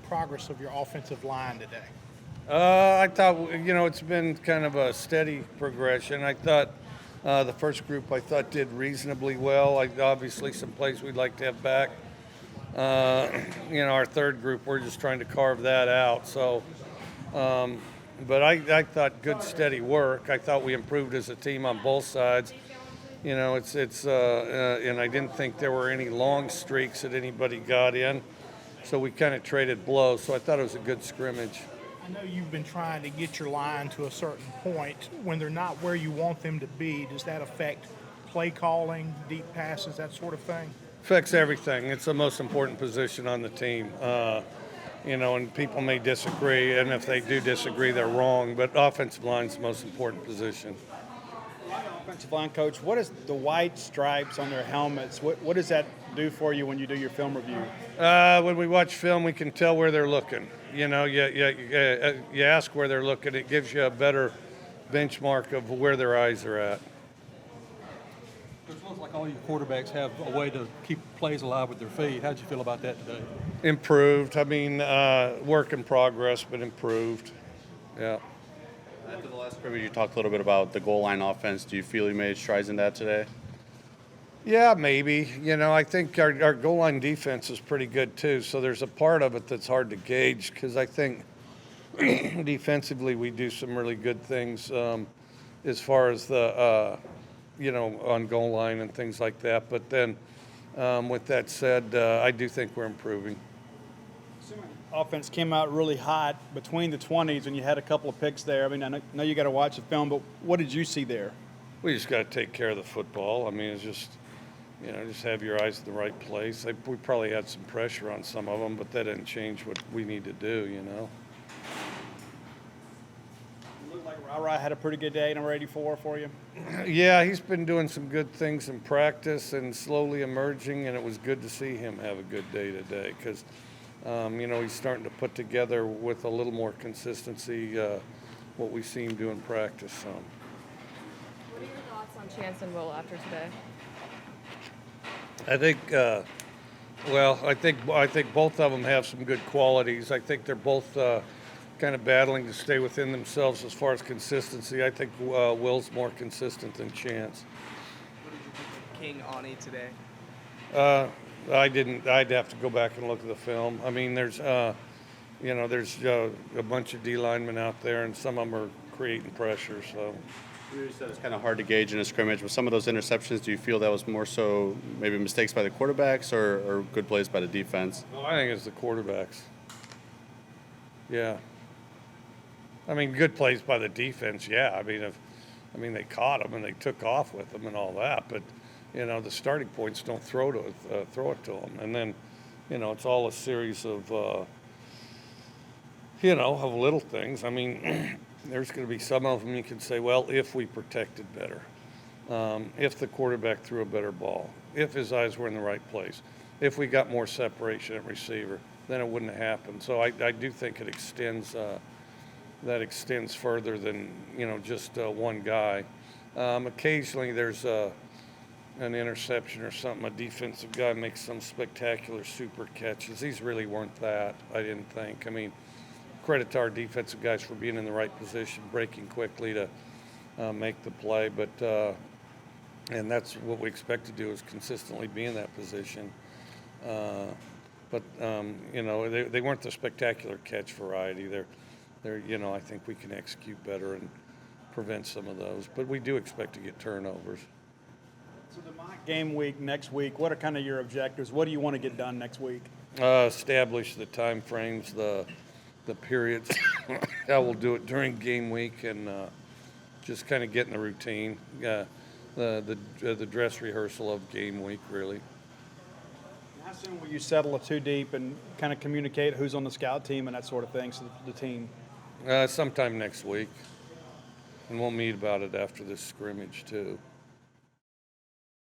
progress of your offensive line today? I thought, it's been kind of a steady progression. I thought the first group did reasonably well. Obviously some plays we'd like to have back. Our third group, we're just trying to carve that out. So, but I thought good, steady work. I thought we improved as a team on both sides. And I didn't think there were any long streaks that anybody got in. So we kind of traded blows. So I thought it was a good scrimmage. I know you've been trying to get your line to a certain point. When they're not where you want them to be, does that affect play calling, deep passes, that sort of thing? Affects everything. It's the most important position on the team. And people may disagree, and if they do disagree, they're wrong. But offensive line's the most important position. Offensive line coach, what is the white stripes on their helmets? What does that do for you when you do your film review? When we watch film, we can tell where they're looking. You ask where they're looking. It gives you a better benchmark of where their eyes are at. It looks like all your quarterbacks have a way to keep plays alive with their feet. How did you feel about that today? Improved. Work in progress, but improved. Yeah. After the last scrimmage, you talked a little bit about the goal line offense. Do you feel you made strides in that today? Yeah, maybe. I think our goal line defense is pretty good too. So there's a part of it that's hard to gauge because I think defensively we do some really good things as far as the on goal line and things like that. But then with that said, I do think we're improving. Offense came out really hot between the 20s and you had a couple of picks there. I know you got to watch the film, but what did you see there? We just got to take care of the football. It's just, just have your eyes in the right place. We probably had some pressure on some of them, but that didn't change what we need to do, It looked like Ra had a pretty good day, number 84 for you. Yeah, he's been doing some good things in practice and slowly emerging, and it was good to see him have a good day today because, he's starting to put together with a little more consistency what we see him do in practice. What are your thoughts on Chance and Will after today? I think both of them have some good qualities. I think they're both kind of battling to stay within themselves as far as consistency. I think Will's more consistent than Chance. What did you think of King Ani today? I'd have to go back and look at the film. There's a bunch of D linemen out there, and some of them are creating pressure. So You said it's kind of hard to gauge in a scrimmage. With some of those interceptions, do you feel that was more so maybe mistakes by the quarterbacks or good plays by the defense? Well, I think it's the quarterbacks. Yeah. Good plays by the defense. Yeah. They caught them and they took off with them and all that, but the starting points don't throw it to them, and then it's all a series of of little things. There's going to be some of them you can say, well, if we protected better, if the quarterback threw a better ball, if his eyes were in the right place, if we got more separation at receiver, then it wouldn't have happened. So I do think it extends further than just one guy. Occasionally there's an interception or something. A defensive guy makes some spectacular super catches. These really weren't that, I didn't think. Credit to our defensive guys for being in the right position, breaking quickly to make the play. But and that's what we expect to do, is consistently be in that position. But they weren't the spectacular catch variety. They're I think we can execute better and prevent some of those. But we do expect to get turnovers. So the mock game week next week, what are kind of your objectives? What do you want to get done next week? Establish the time frames, the periods. How we'll do it during game week, and just kind of get in the routine. The dress rehearsal of game week, really. How soon will you settle a two deep and kind of communicate who's on the scout team and that sort of thing to the team? Sometime next week, and we'll meet about it after this scrimmage too.